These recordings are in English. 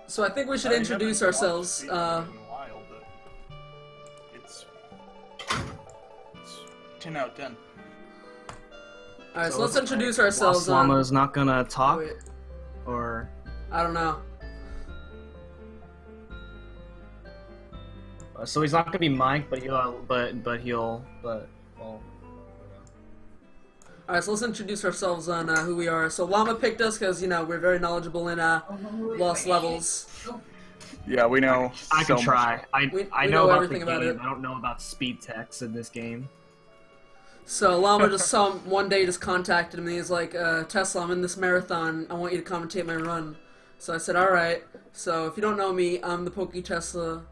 So I think we should introduce ourselves. It's 10 out of 10. Alright, so let's introduce ourselves. TheLostLlama is not gonna talk, wait, or I don't know. so he's not gonna be Mike, but well. Alright, so let's introduce ourselves on who we are. So Llama picked us because, you know, we're very knowledgeable in Lost Levels. Yeah, we know. I so can try. We I know know about everything the about game. it. I don't know about speed text in this game. So Llama just one day just contacted me. He's like, Tesla, I'm in this marathon. I want you to commentate my run. So I said, alright. So if you don't know me, I'm the Pokey Tesla.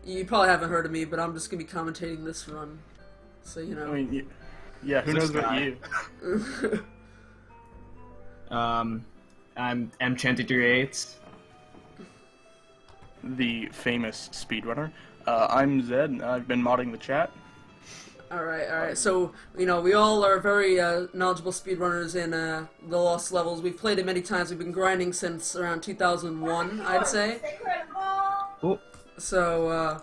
You probably haven't heard of me, but I'm just going to be commentating this run. So, you know. I mean, yeah, who knows about you? I'm M2338. The famous speedrunner. I'm Zed, and I've been modding the chat. Alright. So, you know, we all are very knowledgeable speedrunners in the Lost Levels. We've played it many times. We've been grinding since around 2001, I'd say. Oh. So,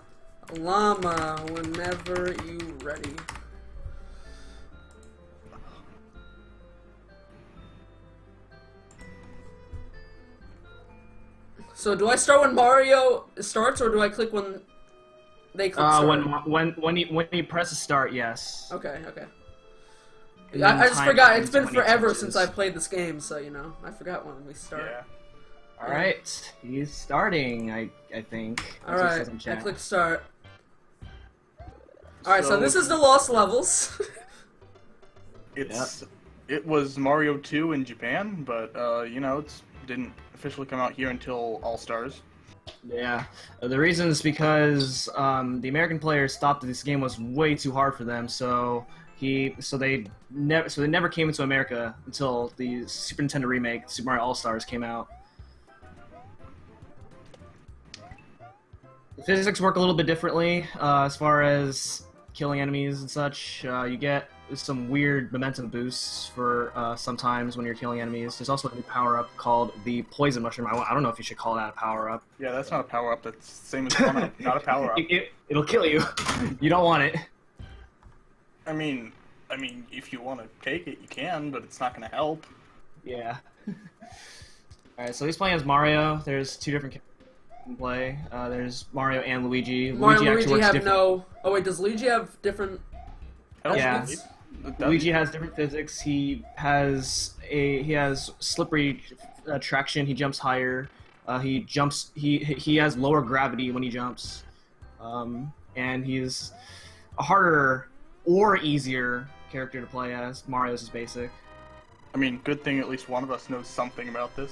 Llama, whenever you ready. So, do I start when Mario starts, or do I click when they click start? When you press start, yes. Okay. And I then just time forgot. It's ends been when he forever touches. since I played this game, so, you know, I forgot when we start. Yeah. Alright, he's starting, I think. That's what it Alright, says in I chat. click start. Alright, so this is the Lost Levels. It was Mario 2 in Japan, but you know, it didn't officially come out here until All Stars. Yeah, the reason is because the American players thought that this game was way too hard for them, so they never came into America until the Super Nintendo remake, Super Mario All Stars, came out. The physics work a little bit differently as far as killing enemies and such. You get some weird momentum boosts for sometimes when you're killing enemies. There's also a new power-up called the Poison Mushroom. I don't know if you should call that a power-up. Yeah, that's not a power-up. That's the same as one-up, not a power-up. It'll kill you. You don't want it. I mean, if you want to take it, you can, but it's not going to help. Yeah. Alright, so he's playing as Mario. There's two different characters you can play. There's Mario and Luigi. Mario and Luigi Luigi have different. no... Oh wait, does Luigi have different... Yeah. It does. Luigi has different physics. He has slippery traction. He jumps higher. He has lower gravity when he jumps, and he's a harder or easier character to play as. Mario's is basic. I mean, good thing at least one of us knows something about this.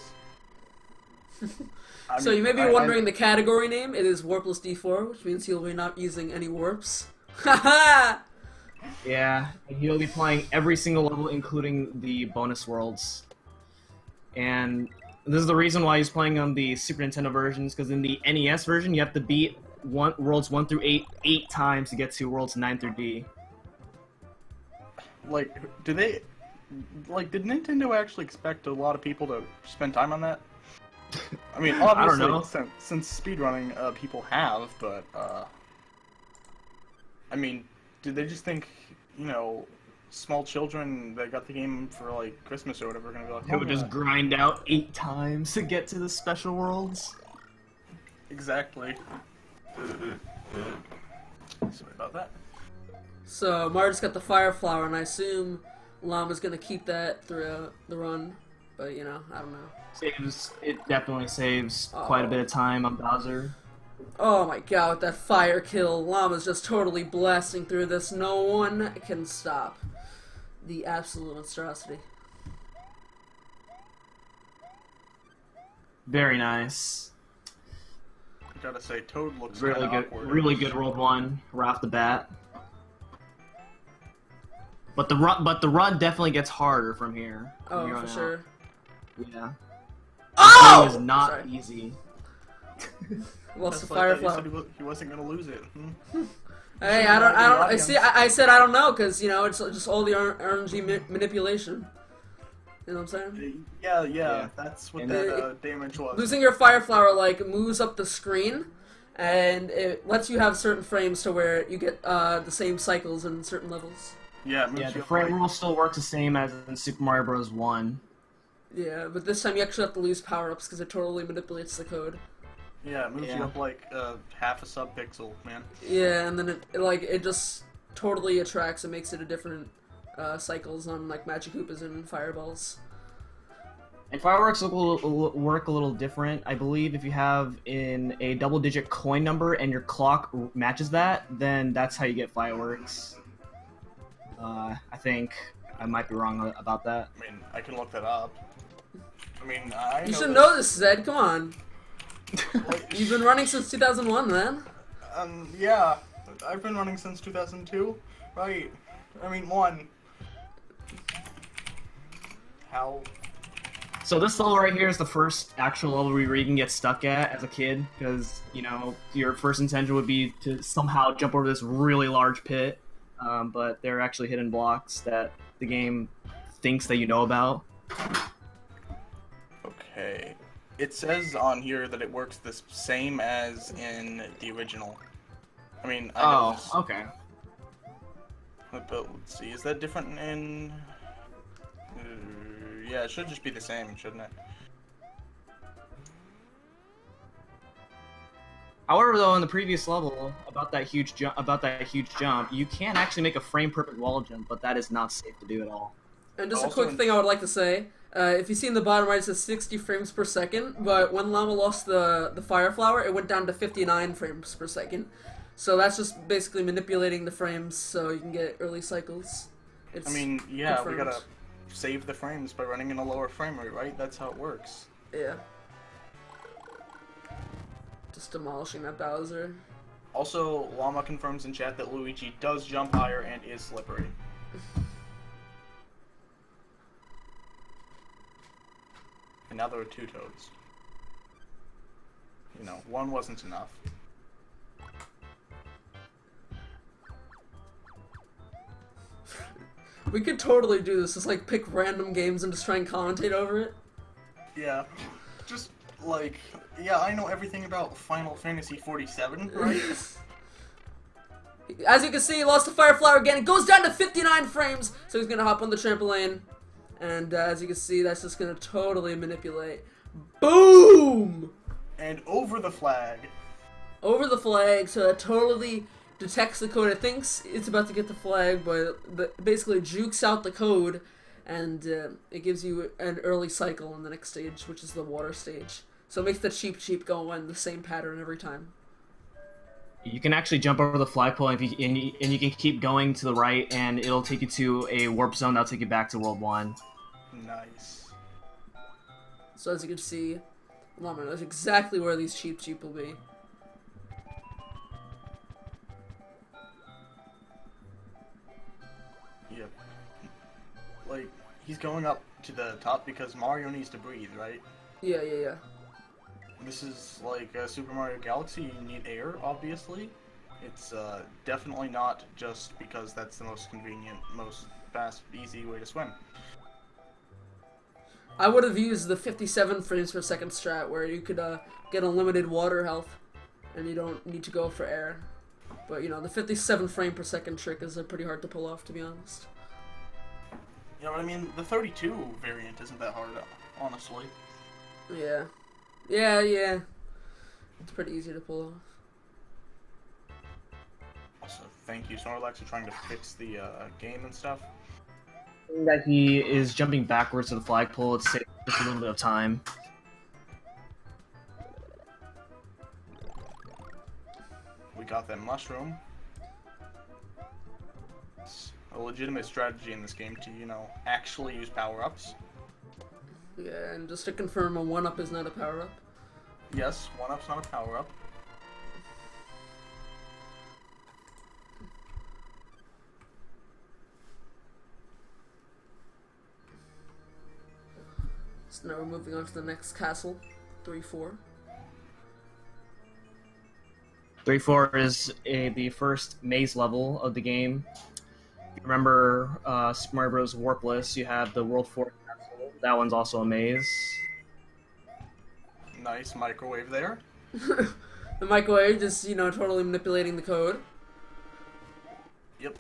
So you may be wondering the category name. It is Warpless D4, which means he'll be not using any warps. Haha! Yeah, and he'll be playing every single level, including the bonus worlds. And this is the reason why he's playing on the Super Nintendo versions, because in the NES version, you have to beat worlds 1 through 8 times to get to worlds 9 through D. Like, did Nintendo actually expect a lot of people to spend time on that? I mean, obviously, I don't know. Since speedrunning, people have, but, I mean, did they just think, you know, small children that got the game for, like, Christmas or whatever are gonna be like, He would just grind out 8 times to get to the special worlds. Exactly. Sorry about that. So Mario just got the Fire Flower, and I assume Llama's gonna keep that throughout the run. But, you know, I don't know. It definitely saves quite a bit of time on Bowser. Oh my god, with that fire kill, Llama's just totally blasting through this. No one can stop the absolute monstrosity. Very nice. I gotta say, Toad looks Really kinda good, awkward. really good World 1 right off the bat. But the run definitely gets harder from here. Oh, from here for on out. sure. Yeah. Oh! This game is not Sorry. easy. Lost the That's like Fire that, Flower. he said he wasn't gonna lose it. Hey, I don't. I see. I said I don't know because you know it's just all the RNG manipulation. You know what I'm saying? Yeah, Yeah. that's what And that damage was. Losing your fire flower like moves up the screen, and it lets you have certain frames to where you get the same cycles in certain levels. Yeah, it moves Yeah, you the up, frame like, rule still works the same as in Super Mario Bros. 1. Yeah, but this time you actually have to lose power-ups because it totally manipulates the code. yeah, it moves you Yeah. up like half a sub-pixel, man. Yeah, and then it just totally attracts and makes it a different cycles on like Magic Koopas and Fireballs. And fireworks work a little different. I believe if you have in a double-digit coin number and your clock matches that, then that's how you get fireworks. I think I might be wrong about that. I mean, I can look that up. I mean, I You know should this. know this, Zed. Come on. Like, You've been running since 2001, man. yeah, I've been running since 2002, right? I mean, one. How? So this level right here is the first actual level where you can get stuck at as a kid, because, you know, your first intention would be to somehow jump over this really large pit, but there are actually hidden blocks that the game thinks that you know about. Okay. It says on here that it works the same as in the original. I mean, I know this. Okay. But let's see, is that different in... yeah, it should just be the same, shouldn't it? However, though, in the previous level, about that huge jump, you can actually make a frame-perfect wall jump, but that is not safe to do at all. And just a Also quick thing I would like to say. If you see in the bottom right, it says 60 frames per second, but when Llama lost the Fire Flower, it went down to 59 frames per second. So that's just basically manipulating the frames so you can get early cycles. It's I mean, yeah, confirmed. we gotta save the frames by running in a lower frame rate, right? That's how it works. Yeah. Just demolishing that Bowser. Also, Llama confirms in chat that Luigi does jump higher and is slippery. And now there are two Toads. You know, one wasn't enough. We could totally do this. Just like pick random games and just try and commentate over it. Yeah. Just, like, yeah, I know everything about Final Fantasy 47, right? As you can see, he lost the Fire Flower again. It goes down to 59 frames, so he's gonna hop on the trampoline. And as you can see, that's just gonna totally manipulate. Boom! And over the flag. Over the flag, so it totally detects the code. It thinks it's about to get the flag, but basically jukes out the code, and it gives you an early cycle in the next stage, which is the water stage. So it makes the cheap go in the same pattern every time. You can actually jump over the flagpole, and you can keep going to the right, and it'll take you to a warp zone that'll take you back to World 1. Nice. So as you can see, Llama knows exactly where these cheap will be. Yep. Like, he's going up to the top because Mario needs to breathe, right? Yeah. This is like Super Mario Galaxy, you need air, obviously. It's definitely not just because that's the most convenient, most fast, easy way to swim. I would have used the 57 frames per second strat where you could get unlimited water health and you don't need to go for air. But you know, the 57 frame per second trick is pretty hard to pull off, to be honest. Yeah, but I mean, the 32 variant isn't that hard, honestly. Yeah. It's pretty easy to pull off. Also, thank you, Snorlax, for trying to fix the game and stuff. That he is jumping backwards to the flagpole, it saves just a little bit of time. We got that mushroom. It's a legitimate strategy in this game to, you know, actually use power-ups. Yeah, and just to confirm, a 1-up is not a power-up. Yes, 1-up's not a power-up. So now we're moving on to the next castle, 3-4. 3-4 is the first maze level of the game. If you remember Super Mario Bros. Warpless, you have the World 4 castle, That one's also a maze. Nice microwave there. The microwave just, totally manipulating the code. Yep.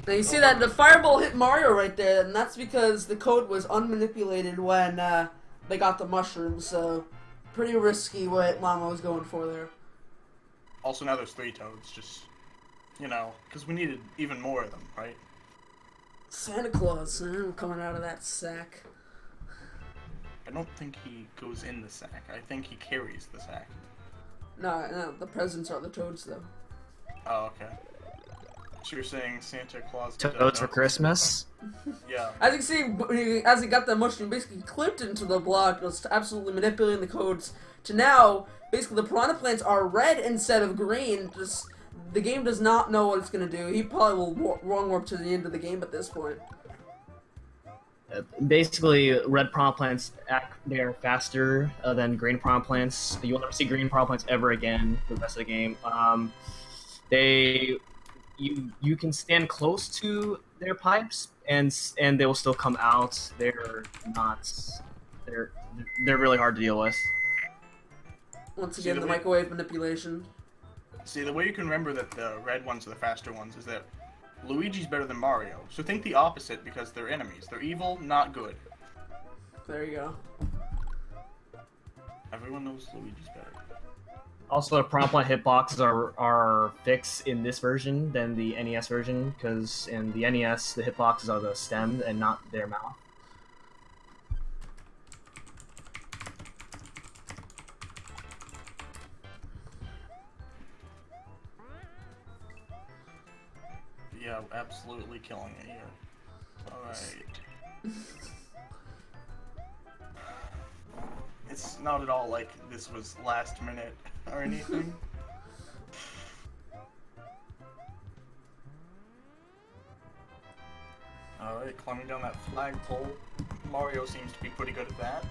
Now you see that the fireball hit Mario right there, and that's because the code was unmanipulated when they got the mushrooms, so pretty risky what Llama was going for there. Also, now there's 3 toads, just, because we needed even more of them, right? Santa Claus, coming out of that sack. I don't think he goes in the sack. I think he carries the sack. No, the presents are the toads, though. Oh, okay. So you're saying Santa Claus... Toads for Christmas? Yeah. As you see, as he got that mushroom, basically clipped into the block, was absolutely manipulating the codes to now, basically the piranha plants are red instead of green. Just the game does not know what it's gonna do. He probably will wrong warp to the end of the game at this point. Basically, red piranha plants they are faster than green piranha plants. You will never see green piranha plants ever again for the rest of the game. You can stand close to their pipes and they will still come out. They're really hard to deal with. Once again, the microwave manipulation. See, the way you can remember that the red ones are the faster ones is that Luigi's better than Mario. So think the opposite because they're enemies. They're evil, not good. There you go. Everyone knows Luigi's better. Also, the piranha plant hitboxes are fixed in this version than the NES version, because in the NES, the hitboxes are the stem and not their mouth. Yeah, absolutely killing it here. Alright. It's not at all like this was last minute or anything. Alright, climbing down that flagpole. Mario seems to be pretty good at that.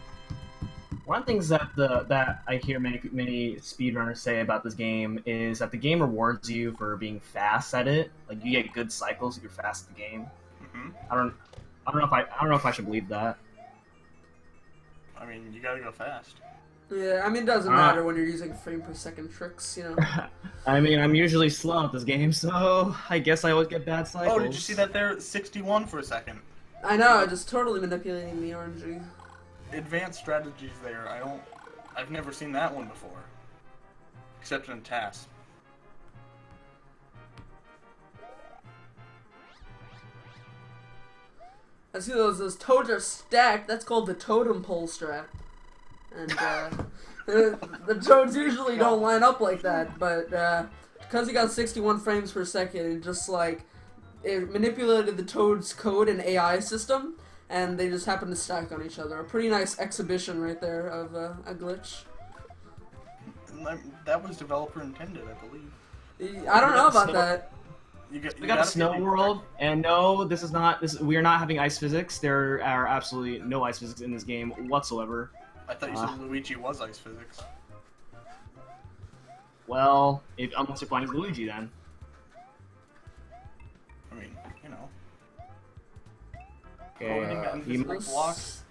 One of the things that I hear many speedrunners say about this game is that the game rewards you for being fast at it. Like you get good cycles if you're fast at the game. Mm-hmm. I don't know if I should believe that. I mean, you gotta go fast. Yeah, I mean, it doesn't matter when you're using frame per second tricks, I mean, I'm usually slow at this game, so I guess I always get bad cycles. Oh, did you see that there? 61 for a second. I know, just totally manipulating the RNG. Advanced strategies there. I've never seen that one before. Except in TAS. I see those toads are stacked. That's called the totem pole strat. And the toads usually don't line up like that, but because he got 61 frames per second, it just it manipulated the toad's code and AI system, and they just happened to stack on each other. A pretty nice exhibition right there of a glitch. That was developer intended, I believe. I don't know about that. We got a snow world, and no, this is not. We are not having ice physics. There are absolutely no ice physics in this game whatsoever. I thought you said Luigi was ice physics. Well, unless you're playing as Luigi, then. I mean, Okay, blocks.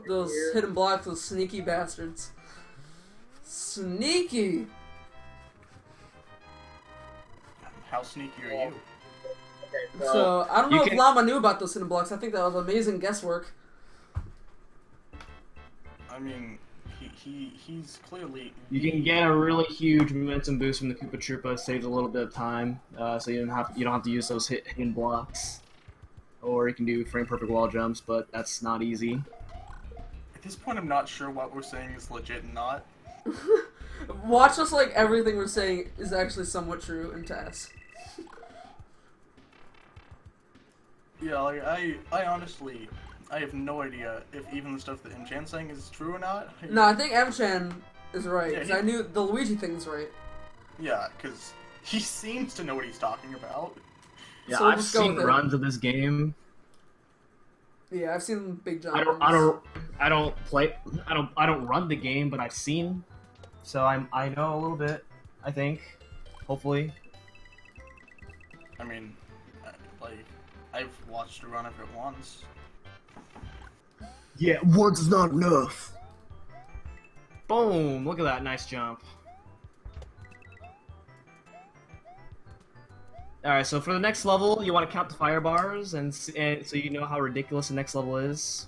Those hidden blocks, those sneaky bastards. Sneaky! How sneaky are you? So, I don't know if Llama knew about those hidden blocks. I think that was amazing guesswork. I mean, he's clearly... You can get a really huge momentum boost from the Koopa Troopa. Saves a little bit of time, so you don't have to use those hidden blocks. Or you can do frame perfect wall jumps, but that's not easy. At this point, I'm not sure what we're saying is legit and not. Watch us like everything we're saying is actually somewhat true in TAS. Yeah, like, I honestly, I have no idea if even the stuff that M-Chan's saying is true or not. No, I think M-Chan is right, Yeah, because I knew the Luigi thing's right. Yeah, because he seems to know what he's talking about. Yeah, So we'll I've just go seen with it. runs of this game. Yeah, I've seen Big John. I don't run the game, but I've seen. So I know a little bit, I think. Hopefully. I mean, like, I've watched a run of it once. Yeah, once is not enough. Boom! Look at that nice jump. Alright, so for the next level, you want to count the fire bars, and so you know how ridiculous the next level is.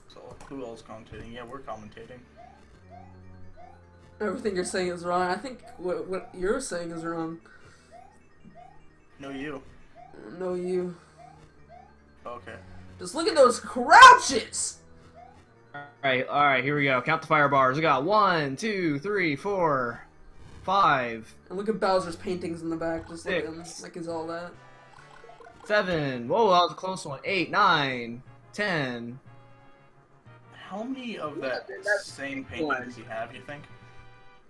So who else commentating? Yeah, we're commentating. Everything you're saying is wrong. I think what you're saying is wrong. No, you. No, you. Okay. Just look at those crouches! Alright, here we go. Count the fire bars. We got 1, 2, 3, 4, 5. And look at Bowser's paintings in the back. Just look at him. 6. Like he's all that. 7. Whoa, that was a close one. 8, 9, 10. How many of that same painting does he have, you think?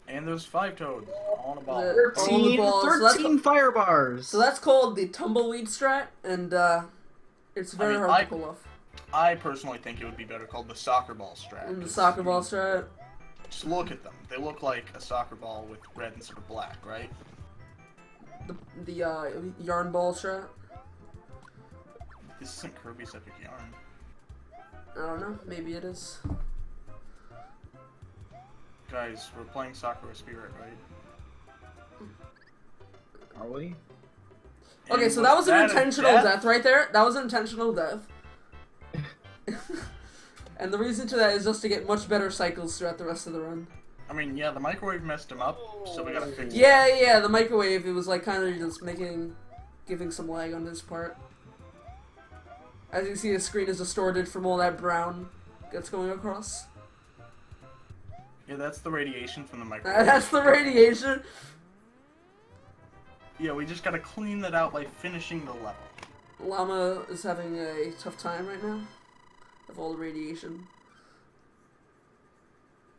And there's 5 toads on a ball. 13, balls. 13 fire bars. So that's called the tumbleweed strat, and it's very hard to pull off. I personally think it would be better called the soccer ball strat. And the soccer ball strat. Just look at them. They look like a soccer ball with red instead of black, right? The yarn ball strat. This isn't Kirby's Epic Yarn. I don't know. Maybe it is. Guys, we're playing Soccer with Spirit, right? Are we? Okay, And so that was an a intentional death right there. That was an intentional death. And the reason to that is just to get much better cycles throughout the rest of the run. I mean, yeah, the microwave messed him up, so we gotta fix it. Yeah, the microwave, it was like kind of just giving some lag on his part. As you see, the screen is distorted from all that brown that's going across. Yeah, that's the radiation from the microwave. That's the radiation. Yeah, we just gotta clean that out by finishing the level. Llama is having a tough time right now. Of all the radiation.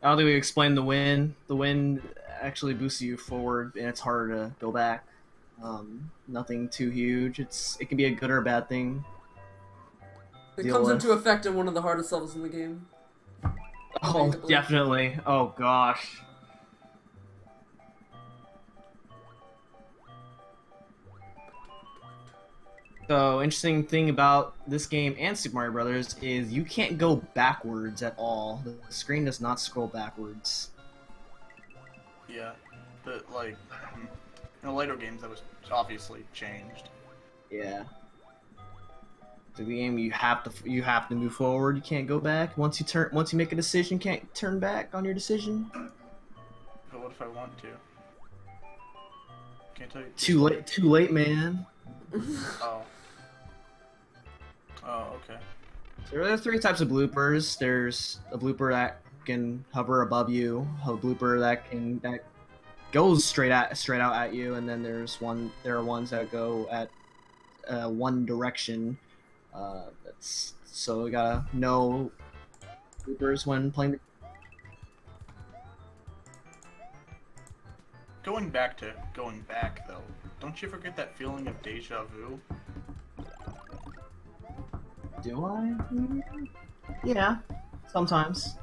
I don't think we explained the wind. The wind actually boosts you forward, and it's harder to go back. Nothing too huge. It can be a good or a bad thing. It comes into effect in one of the hardest levels in the game. Oh, definitely. Oh gosh. So, interesting thing about this game and Super Mario Brothers is you can't go backwards at all. The screen does not scroll backwards. Yeah, but like, in the later games that was obviously changed. Yeah. So the game you have to move forward. You can't go back. Once you make a decision, you can't turn back on your decision. But what if I want to? Can't tell you. Too late, man. Oh. Oh, okay. So there are 3 types of bloopers. There's a blooper that can hover above you, a blooper that goes straight out at you, and then there are ones that go at one direction. So we gotta know bloopers when playing. Going back though, don't you forget that feeling of deja vu? Do I? Yeah, sometimes.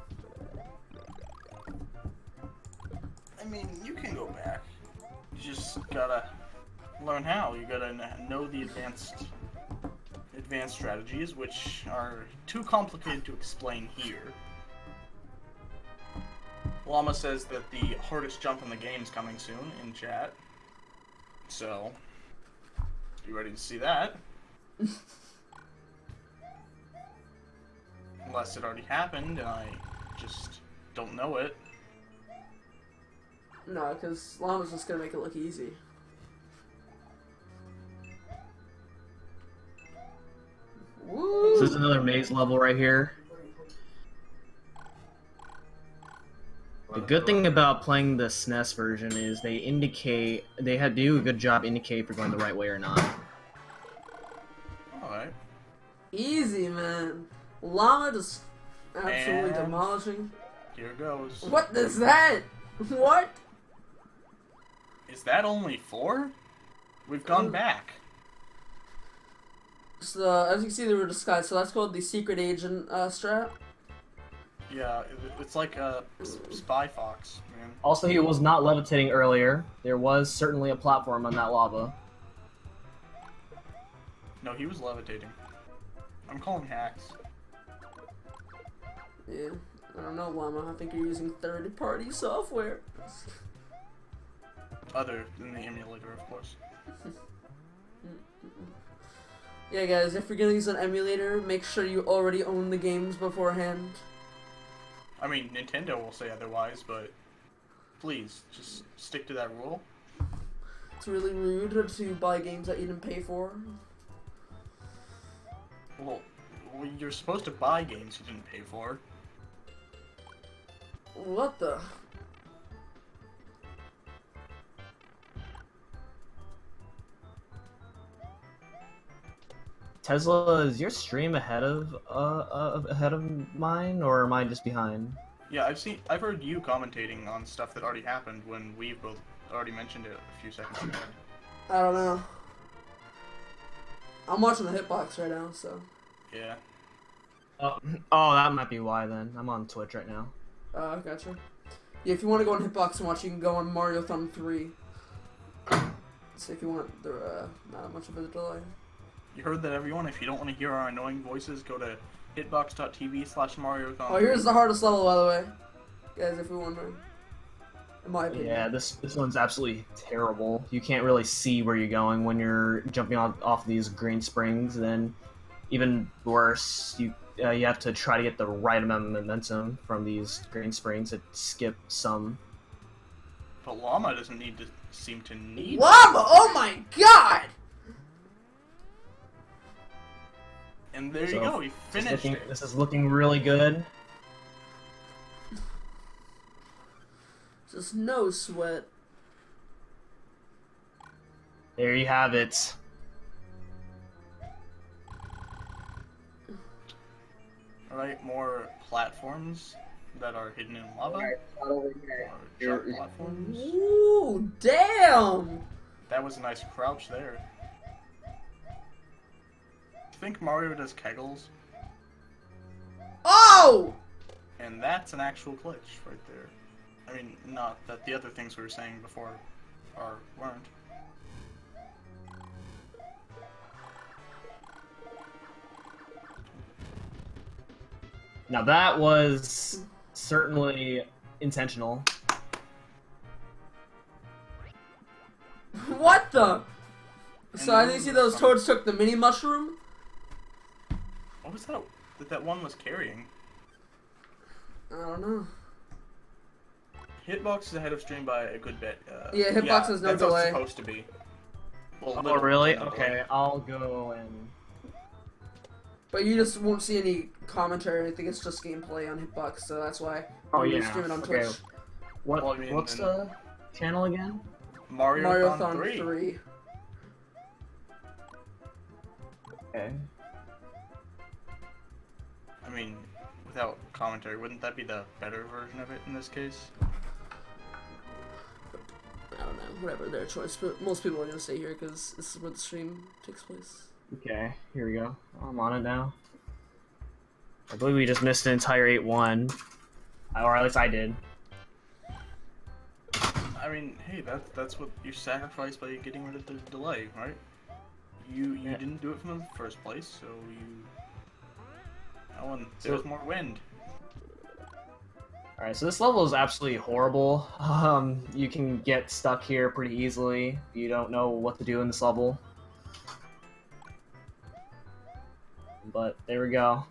I mean, you can go back. You just gotta learn how. You gotta know the advanced strategies, which are too complicated to explain here. Llama says that the hardest jump in the game is coming soon in chat. So, you ready to see that? Unless it already happened and I just don't know it. No, because Llama's just gonna make it look easy. Woo! This is another maze level right here. The good thing about playing the SNES version is they do a good job indicating if you're going the right way or not. Alright. Easy, man. Llama just absolutely And demolishing. here goes. What is that? What? Is that only 4? We've gone back. So, as you can see, they were disguised. So that's called the secret agent strat. Yeah, it's like a spy fox, man. Also, he was not levitating earlier. There was certainly a platform on that lava. No, he was levitating. I'm calling hacks. Yeah, I don't know, Llama. I think you're using third-party software. Other than the emulator, of course. Yeah, guys, if you're gonna use an emulator, make sure you already own the games beforehand. I mean, Nintendo will say otherwise, but please, just stick to that rule. It's really rude to buy games that you didn't pay for. Well, you're supposed to buy games you didn't pay for. What the? Tesla, is your stream ahead of mine, or am I just behind? Yeah, I've heard you commentating on stuff that already happened when we both already mentioned it a few seconds ago. I don't know. I'm watching the hitbox right now, so. Yeah. Oh, that might be why then. I'm on Twitch right now. Gotcha. Yeah, if you want to go on hitbox and watch, you can go on Mario-Thon 3. So if you want, there not much of a delay. You heard that, everyone. If you don't want to hear our annoying voices, go to hitbox.tv/Mario-Thon. Oh, here's the hardest level, by the way, guys. If you're wondering, in my opinion. Yeah, this one's absolutely terrible. You can't really see where you're going when you're jumping off these green springs. Then, even worse, you have to try to get the right amount of momentum from these green springs to skip some. But Llama doesn't seem to need. Llama! Oh my God! And there you go. He finished it. This is looking really good. Just no sweat. There you have it. Alright, more platforms that are hidden in lava. Alright, over here. More jump platforms. Ooh, damn! That was a nice crouch there. Think Mario does kegels, Oh! and that's an actual glitch right there. I mean, not that the other things we were saying before weren't. Now that was certainly intentional. What the? So I And didn't see those toads took the mini mushroom? What was that one was carrying? I don't know. Hitbox is ahead of stream by a good bit. Yeah, Hitbox has no that's delay. How it's supposed to be. Well, Oh, little really? no Okay, delay. I'll go and... But you just won't see any commentary or anything, it's just gameplay on Hitbox, so that's why you stream it on Twitch. What, Well, I mean, what's the channel again? Mario-Thon 3. 3. Okay. I mean, without commentary, wouldn't that be the better version of it in this case? I don't know, whatever, their choice, but most people are gonna stay here because this is where the stream takes place. Okay, here we go. I'm on it now. I believe we just missed an entire 8-1. Or at least I did. I mean, hey, that's what you sacrifice by getting rid of the delay, right? You didn't do it from the first place, so there's more wind. Alright, so this level is absolutely horrible. You can get stuck here pretty easily if you don't know what to do in this level. But there we go.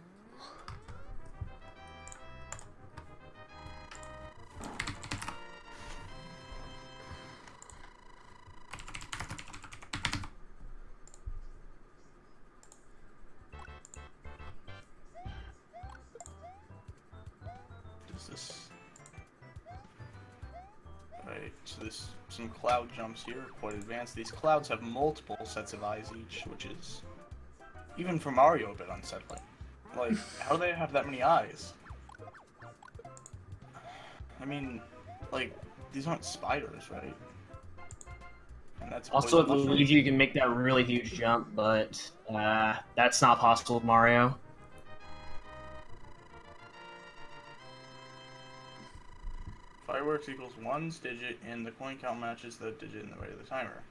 Alright, so some cloud jumps here, quite advanced. These clouds have multiple sets of eyes each, which is, even for Mario, a bit unsettling. Like, how do they have that many eyes? I mean, like, these aren't spiders, right? And that's Also with poison mushroom. Luigi you can make that really huge jump, but that's not possible with Mario. Fireworks equals one's digit, and the coin count matches the digit in the right of the timer.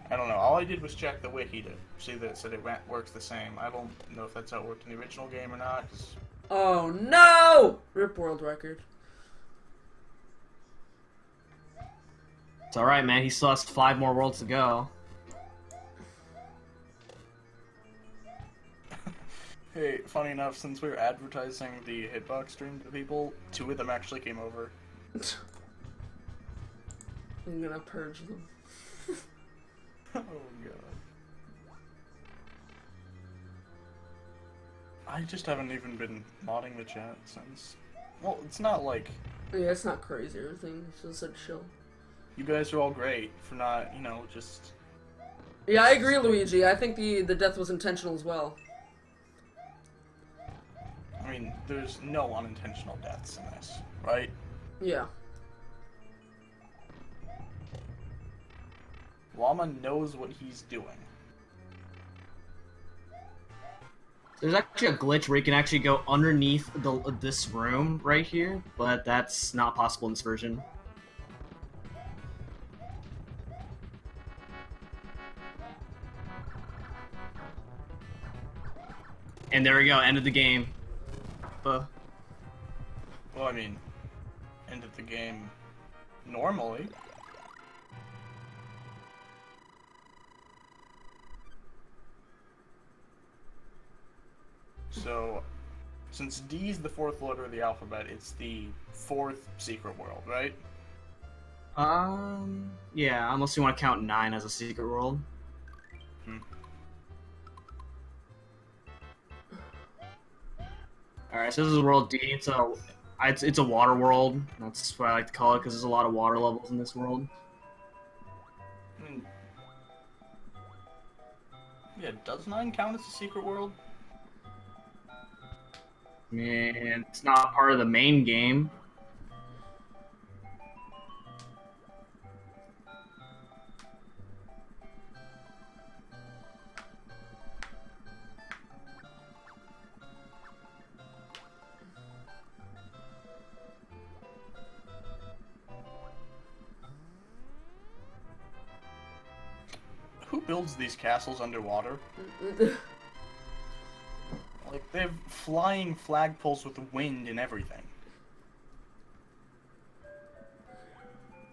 I don't know. All I did was check the wiki to see that it said it works the same. I don't know if that's how it worked in the original game or not. Oh no! Rip world record. It's alright, man. He still has 5 more worlds to go. Hey, funny enough, since we were advertising the hitbox stream to people, 2 of them actually came over. I'm gonna purge them. Oh god. I just haven't even been modding the chat since... Well, it's not like... Yeah, it's not crazy or anything. It's just like chill. You guys are all great for not, you know, just... Yeah, I agree, Luigi. I think the death was intentional as well. I mean, there's no unintentional deaths in this, right? Yeah. Llama knows what he's doing. There's actually a glitch where you can actually go underneath this room right here, but that's not possible in this version. And there we go, end of the game. Well, I mean, ended the game normally. So, since D is the 4th letter of the alphabet, it's the 4th secret world, right? Yeah, unless you want to count 9 as a secret world. Alright, so this is world D. It's a water world. That's what I like to call it, because there's a lot of water levels in this world. I mean, yeah, does 9 count as a secret world? And it's not part of the main game. Who builds these castles underwater? Like, they have flying flagpoles with wind and everything.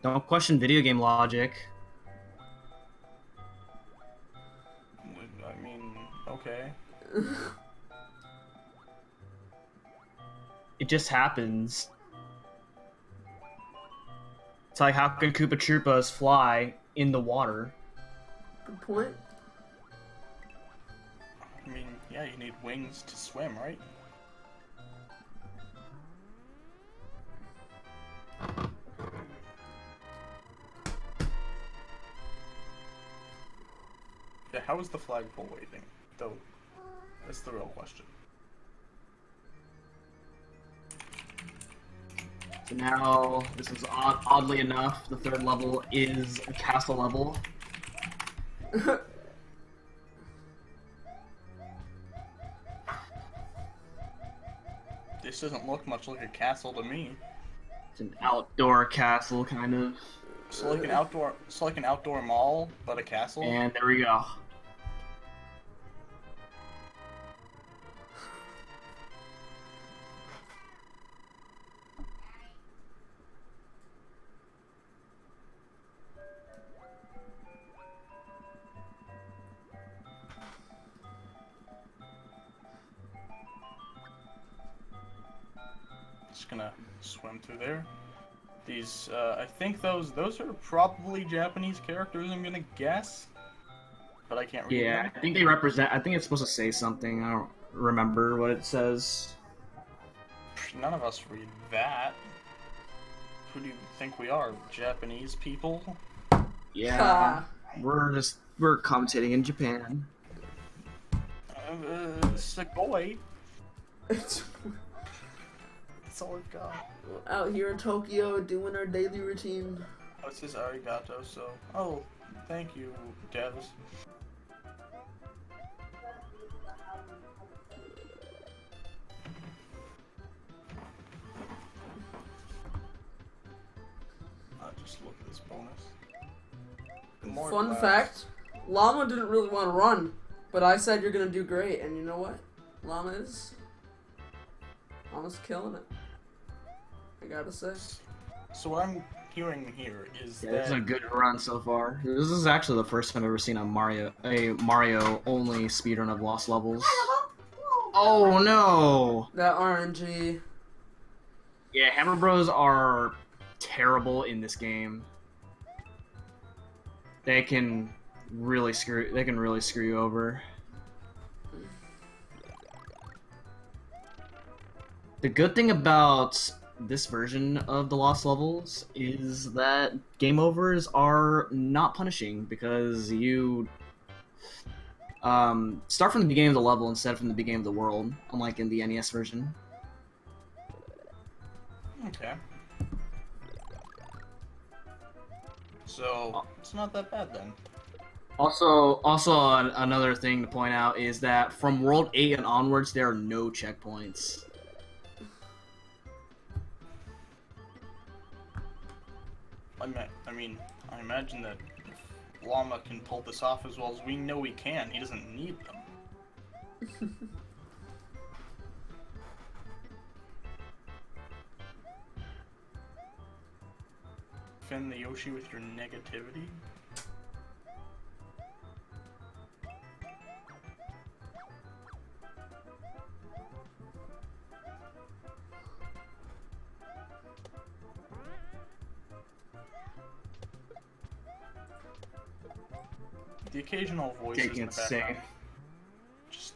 Don't question video game logic. I mean, okay. It just happens. It's like, how can Koopa Troopas fly in the water? Good point. I mean, yeah, you need wings to swim, right? Yeah, how is the flagpole waving? Though, that's the real question. So now, this is oddly enough, the 3rd level is a castle level. This doesn't look much like a castle to me. It's an outdoor castle, kind of. So like an outdoor mall, but a castle. And there we go. Just gonna swim through there. These, I think those are probably Japanese characters, I'm gonna guess. But I can't read Yeah, them. I think they represent. I think it's supposed to say something. I don't remember what it says. None of us read that. Who do you think we are? Japanese people? Yeah, we're commentating in Japan. Sugoi. That's all I've got. Out here in Tokyo doing our daily routine. Oh, it says arigato, so... Oh, thank you, devs. Just look at this bonus. More Fun clouds. fact, Llama didn't really want to run, but I said you're gonna do great, and you know what? Llama's killing it. I gotta say. So what I'm hearing here is Yeah, that this is a good run so far. This is actually the first time I've ever seen a Mario only speedrun of Lost Levels. Oh no! That RNG. Yeah, Hammer Bros are terrible in this game. They can really screw you over. The good thing about this version of the Lost Levels is that game overs are not punishing because you start from the beginning of the level instead of from the beginning of the world, unlike in the NES version. Okay. So it's not that bad then. Also, another thing to point out is that from World 8 and onwards, there are no checkpoints. I imagine that if Llama can pull this off as well as we know he can, he doesn't need them. Defend the Yoshi with your negativity? The occasional voices Taking in it the background. safe. Just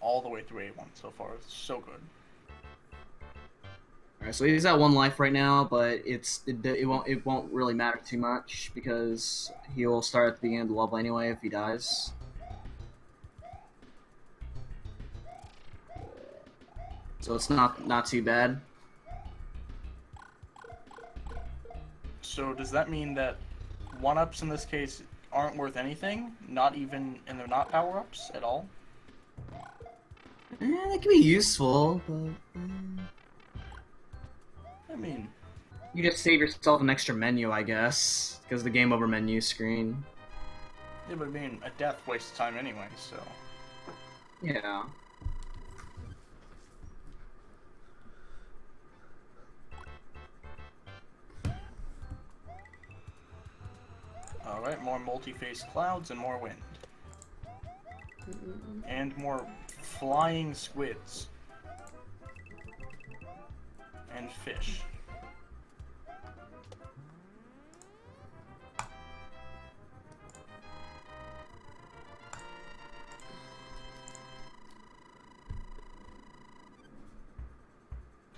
all the way through A1 so far. It's so good. Alright, so he's at 1 life right now, but it won't really matter too much because he will start at the beginning of the level anyway if he dies. So it's not too bad. So does that mean that 1-ups in this case aren't worth anything? Not even, and they're not power-ups at all? They can be useful, but I mean, you just save yourself an extra menu, I guess, because the game over menu screen. yeah, but a death wastes time anyway, so... Yeah. Alright, more multi-phase clouds and more wind. And more flying squids. And fish.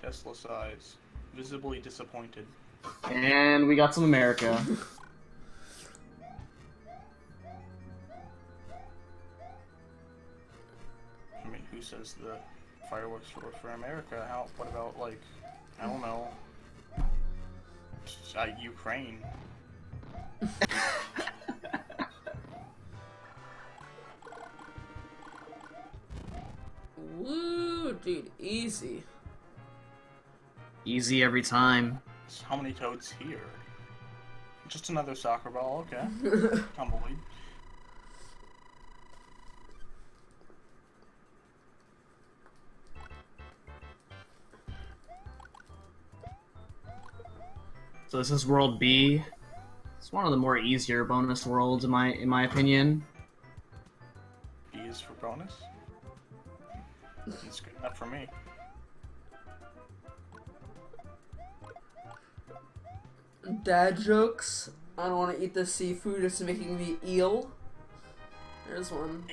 Tesla size. Visibly disappointed. And we got some America. I mean, who says the fireworks were for America? What about, like, I don't know, Ukraine? Woo, dude, easy. Easy every time. So how many toads here? Just another soccer ball, okay. Tumbleweed. So this is World B. It's one of the more easier bonus worlds in my opinion. B is for bonus. It's good enough for me. Dad jokes. I don't want to eat this seafood. It's making me eel. There's one.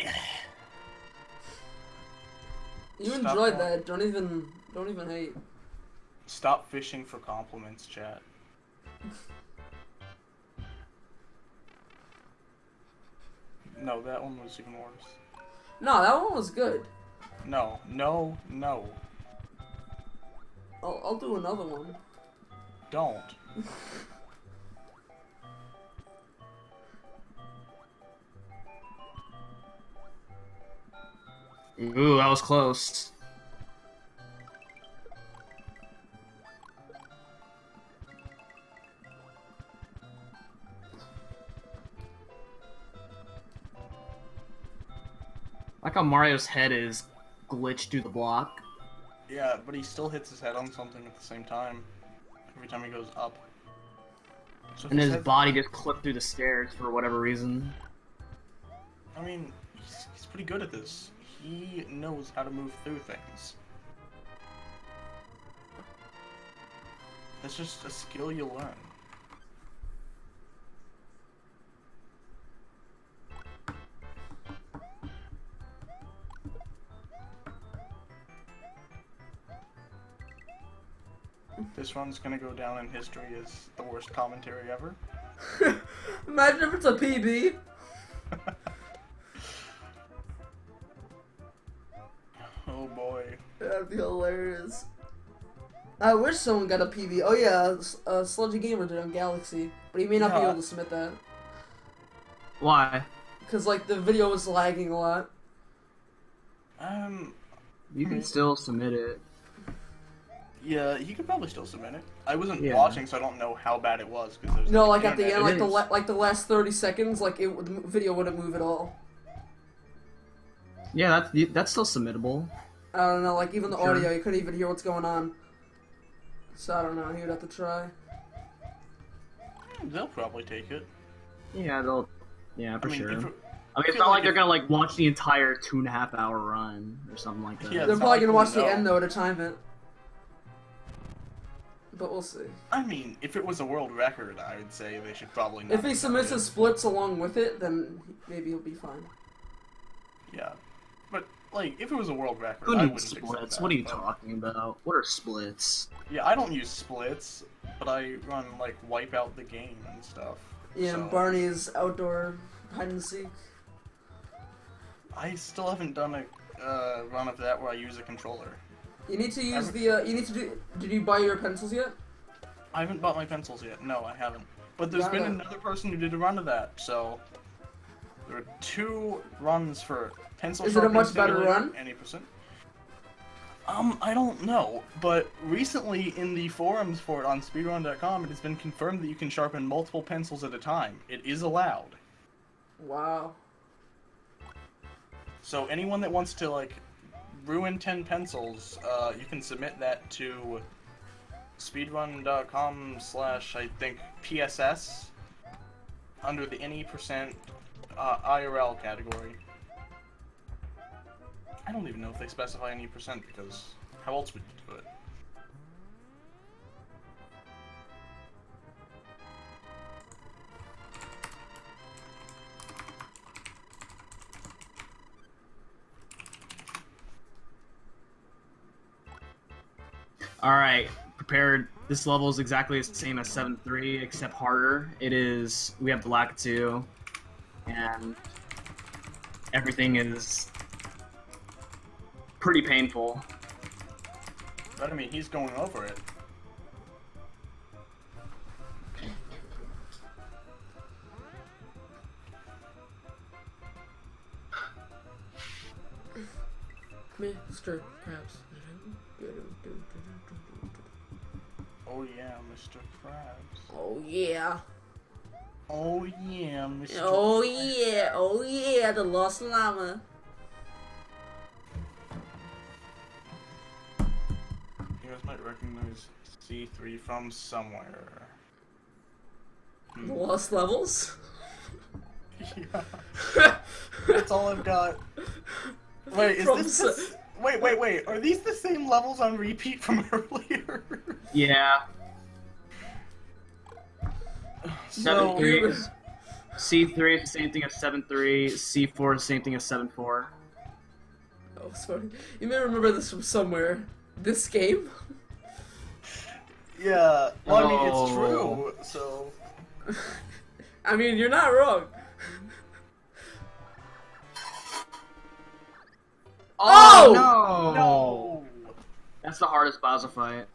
You Stop enjoyed that. that. Don't even hate. Stop fishing for compliments, chat. No, that one was even worse. No, that one was good. No, no, no. I'll do another one. Don't. Ooh, that was close. I like how Mario's head is glitched through the block. Yeah, but he still hits his head on something at the same time. Every time he goes up. So if And his head's- body just clipped through the stairs for whatever reason. I mean, he's pretty good at this. He knows how to move through things. That's just a skill you learn. This run's gonna go down in history as the worst commentary ever. Imagine if it's a PB. Oh boy. That'd be hilarious. I wish someone got a PB. Oh yeah, Sludgy Gamer did on Galaxy, but he may not be Yeah. able to submit that Why? because like the video was lagging a lot. You can still submit it. Yeah, he could probably still submit it. I wasn't Yeah. watching, so I don't know how bad it was. Cause there's No, like at the internet. end, It like is. the last 30 seconds, like the video wouldn't move at all. Yeah, that's still submittable. I don't know, like even the Sure. audio, you couldn't even hear what's going on. So I don't know, he would have to try. They'll probably take it. Yeah, they'll. Yeah, for I mean, sure. if I it- mean, I it's feel not like like they're if- gonna like watch the entire 2.5-hour run or something like that. Yeah, They're it's not probably like gonna we'll watch the know. end though to time it. But we'll see. I mean, if it was a world record, I would say they should probably not. If he accept submits it. his splits along with it, then maybe he'll be fine. Yeah, but like, if it was a world record, Who I needs wouldn't accept splits? that, What are you but- talking about? What are splits? Yeah, I don't use splits, but I run like wipe out the game and stuff. Yeah, so and Barney's outdoor hide and seek. I still haven't done a run of that where I use a controller. You need to use the. You need to do. Did you buy your pencils yet? I haven't bought my pencils yet. No, I haven't. But there's been Gotta- another person who did a run of that, so there are 2 runs for pencil. Is it a sharpening much better simulator, run? 80%. I don't know, but recently in the forums for it on speedrun.com, it has been confirmed that you can sharpen multiple pencils at a time. It is allowed. Wow. So anyone that wants to like ruin 10 pencils, you can submit that to speedrun.com / I think PSS under the any percent IRL category. I don't even know if they specify any percent because how else would you do it? Alright, prepared. This level is exactly the same as 7.3, except harder. It is. We have the Lakitu, and everything is pretty painful. But I mean, he's going over it. Mr. Krabs. Oh yeah, Mr. Krabs. Oh yeah. Oh yeah, Mr. Oh Krabs. yeah. Oh yeah. The Lost Llama. You guys might recognize C3 from somewhere. The Lost Levels. Yeah. That's all I've got. Wait, is From this the... Wait. Are these the same levels on repeat from earlier? Yeah. So... 7.3 is, C3 is the same thing as 7.3, C4 is the same thing as 7.4. Oh, it's funny. You may remember this from somewhere. This game. Yeah, well, I mean, it's Oh. true, so... I mean, you're not wrong. Oh! No! No! That's the hardest Bowser fight.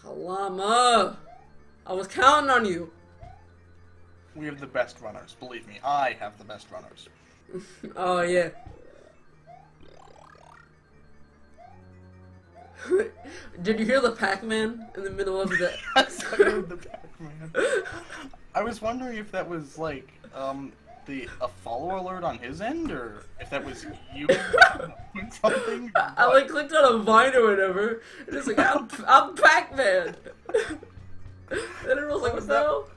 Llama. I was counting on you. We have the best runners, believe me. I have the best runners. Oh yeah. Did you hear the Pac-Man in the middle of the? Yes, I heard the Pac-Man. I was wondering if that was like a follow alert on his end, or if that was you doing something. I like clicked on a Vine or whatever, and it's like I'm Pac-Man. And everyone was like, what the hell?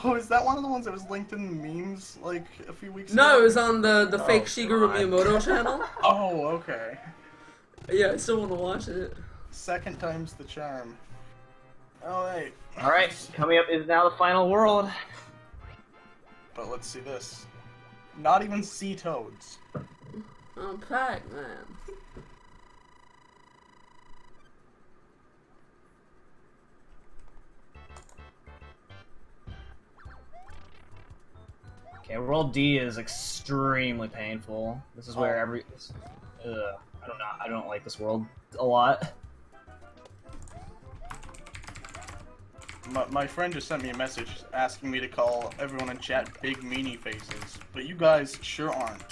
Oh, is that one of the ones that was linked in the memes like a few weeks No, ago? it was on the fake Shigeru God. Miyamoto channel. Oh, okay. Yeah, I still want to watch it. Second time's the charm. Oh, wait. Alright, coming up is now the final world. But let's see this. Not even sea toads. I'm Pac-Man. Okay, World D is extremely painful. This is where I don't like this world a lot. My friend just sent me a message asking me to call everyone in chat big meanie faces, but you guys sure aren't.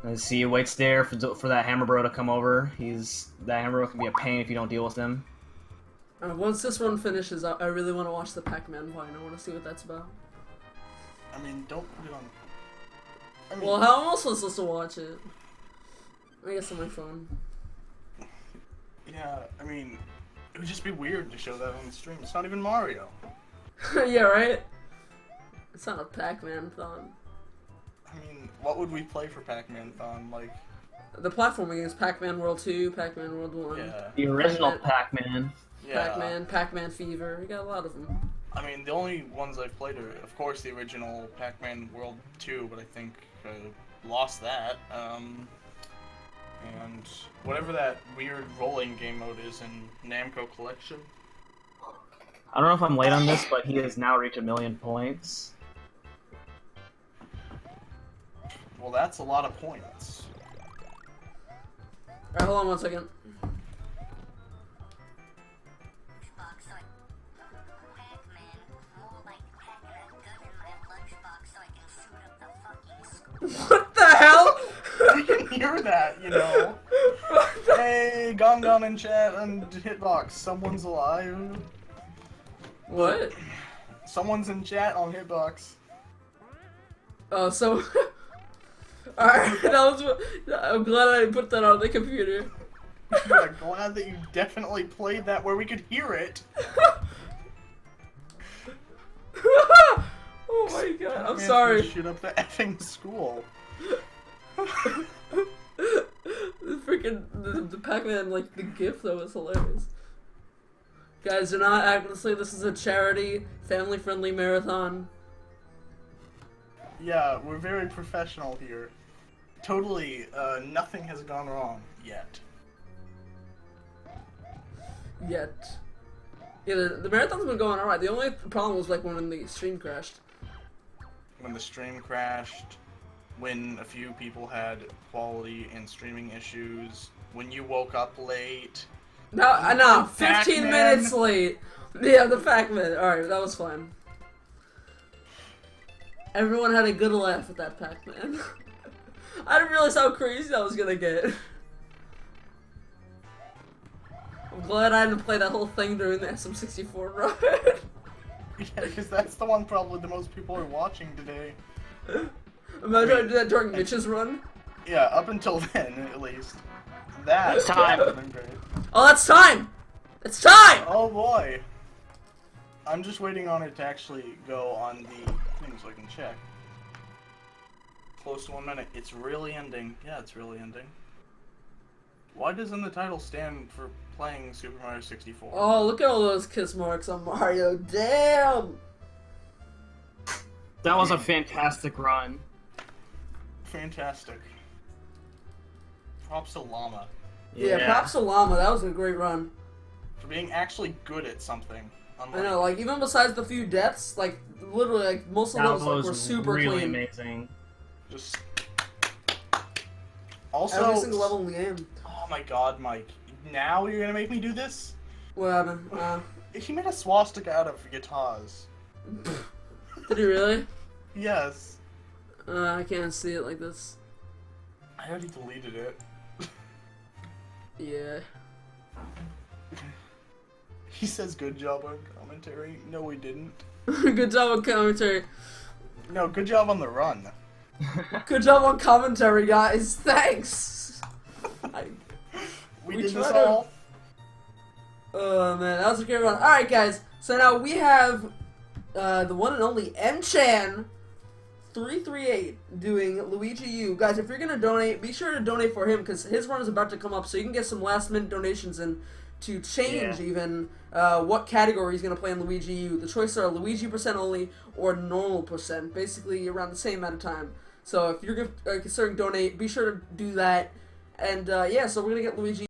Let's see, waits there for that Hammer Bro to come over. That Hammer Bro can be a pain if you don't deal with him. Once this one finishes, I really want to watch the Pac-Man Vine. I want to see what that's about. I mean, don't put it on... I mean, Well, how am I supposed to watch it? I guess on my phone. yeah, I mean, it would just be weird to show that on the stream. It's not even Mario. Yeah, right? It's not a Pac-Man-thon. I mean, what would we play for Pac-Man-thon? Like, The platforming games, Pac-Man World 2, Pac-Man World 1. yeah. The original Pac-Man. Yeah. Pac-Man, Pac-Man Fever. We got a lot of them. I mean, the only ones I've played are, of course, the original Pac-Man World 2, but I think lost that. And whatever that weird rolling game mode is in Namco Collection. I don't know if I'm late on this, but he has now reached 1 million points. Well, that's a lot of points. Alright, hold on one second. What the hell? You can hear that, you know. Hey, Gong Gong in chat and Hitbox, someone's alive. What? Someone's in chat on Hitbox. Oh, so... Alright, I'm glad I put that on the computer. Yeah, glad that you definitely played that where we could hear it. Oh my god, I'm Man, sorry. Shoot up the effing school. The Pac-Man, like, the GIF, though, is hilarious. Guys, do not honestly, this is a charity, family-friendly marathon. Yeah, we're very professional here. Totally, nothing has gone wrong yet. Yet. Yeah, the marathon's been going alright. The only problem was, like, when the stream crashed. When the stream crashed, when a few people had quality and streaming issues, when you woke up late. No, 15 Pac-Man. minutes late. Yeah, the Pac-Man. Alright, that was fine. Everyone had a good laugh at that Pac-Man. I didn't realize how crazy that was gonna get. I'm glad I didn't play that whole thing during the SM64 run. Yeah, because that's the one probably the most people are watching today. Imagine I did that during Mitch's run. Yeah, up until then, at least. That It's time. would have been great. Oh, that's time! It's time! Oh boy! I'm just waiting on it to actually go on the thing so I can check. Close to 1 minute. It's really ending. Yeah, it's really ending. Why doesn't the title stand for playing Super Mario 64? Oh, look at all those kiss marks on Mario. Damn! That was a fantastic run. Fantastic. Props to Llama Yeah, props to Llama. That was a great run. for being actually good at something. I know, like, even besides the few deaths, like, literally, like, most of That those like, was were super really clean. amazing. Just also, Every single level in the game. oh my god, Mike! Now you're gonna make me do this? What happened? He made a swastika out of guitars. Did he really? Yes. I can't see it like this. I already deleted it. Yeah. He says good job on commentary. No, we didn't. Good job on commentary. No, good job on the run. Good job on commentary, guys. Thanks. We We did this tried to- all. Oh man, that was a great run. Alright guys, so now we have the one and only M-Chan 338 doing Luigi U. Guys, if you're gonna donate, be sure to donate for him because his run is about to come up, so you can get some last minute donations in to change even what category he's gonna play in Luigi U. The choices are Luigi percent only or normal percent, basically around the same amount of time. So if you're considering donate, be sure to do that. And yeah, so we're gonna get Luigi